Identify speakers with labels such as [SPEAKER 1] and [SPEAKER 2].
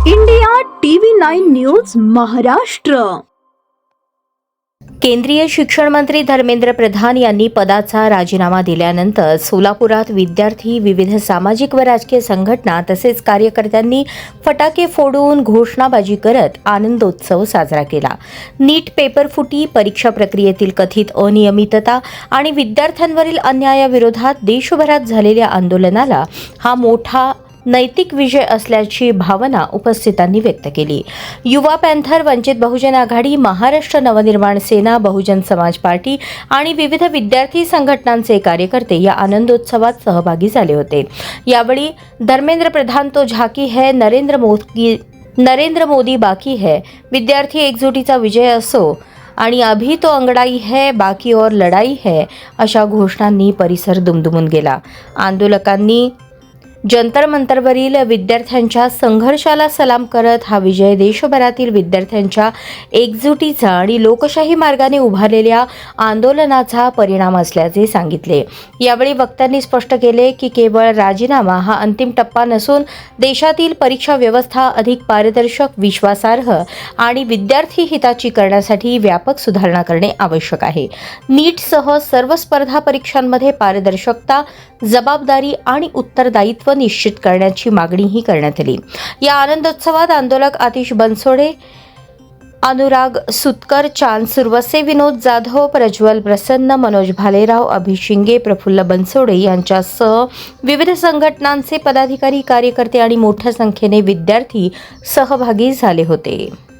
[SPEAKER 1] India TV 9 news Maharashtra.
[SPEAKER 2] केंद्रीय शिक्षण मंत्री धर्मेंद्र प्रधान यांनी पदाचा राजीनामा दिल्यानंतर सोलापुरात विद्यार्थी, विविध सामाजिक व राजकीय संघटना तसेच कार्यकर्त्यांनी फटाके फोडून घोषणाबाजी करत आनंदोत्सव साजरा केला। नीट पेपर फुटी, परीक्षा प्रक्रियेतील कथित अनियमितता आणि विद्यार्थ्यांवरील अन्यायाविरोधात देशभरात झालेल्या आंदोलनाला हा मोठा नैतिक विजय असल्याची भावना उपस्थितांनी व्यक्त केली। युवा पॅन्थर, वंचित बहुजन आघाडी, महाराष्ट्र नवनिर्माण सेना, बहुजन समाज पार्टी आणि विविध विद्यार्थी संघटनांचे कार्यकर्ते या आनंदोत्सवात सहभागी झाले होते। यावेळी धर्मेंद्र प्रधान तो झाकी है, नरेंद्र मोदी बाकी है, विद्यार्थी एकजुटीचा विजय असो आणि अभी तो अंगड़ाई है, बाकी और लढाई है अशा घोषणांनी परिसर दुमदुमून गेला। आंदोलकांनी जंतर मंतरवरील विद्यार्थ्यांच्या संघर्षाला सलाम करत हा विजय देशभरातील विद्यार्थ्यांच्या एकजुटीचा आणि लोकशाही मार्गाने उभारलेल्या आंदोलनाचा परिणाम असल्याचे सांगितले। यावेळी वक्त्यांनी स्पष्ट केले की केवळ राजीनामा हा अंतिम टप्पा नसून देशातील परीक्षा व्यवस्था अधिक पारदर्शक, विश्वासार्ह आणि विद्यार्थी हिताची करण्यासाठी व्यापक सुधारणा करणे आवश्यक आहे। नीटसह सर्व स्पर्धा परीक्षांमध्ये पारदर्शकता, जबाबदारी आणि उत्तरदायित्व निश्चित करण्याची मागणीही करण्यात आली। या आनंदोत्सवात आंदोलक आतिश बनसोडे, अनुराग सुतकर, चांद सुरवसे, विनोद जाधव, प्रज्वल प्रसन्न, मनोज भालेराव, अभि शिंगे, प्रफुल्ल बनसोडे यांच्यासह विविध संघटनांचे पदाधिकारी, कार्यकर्ते आणि मोठ्या संख्येने विद्यार्थी सहभागी झाले होते।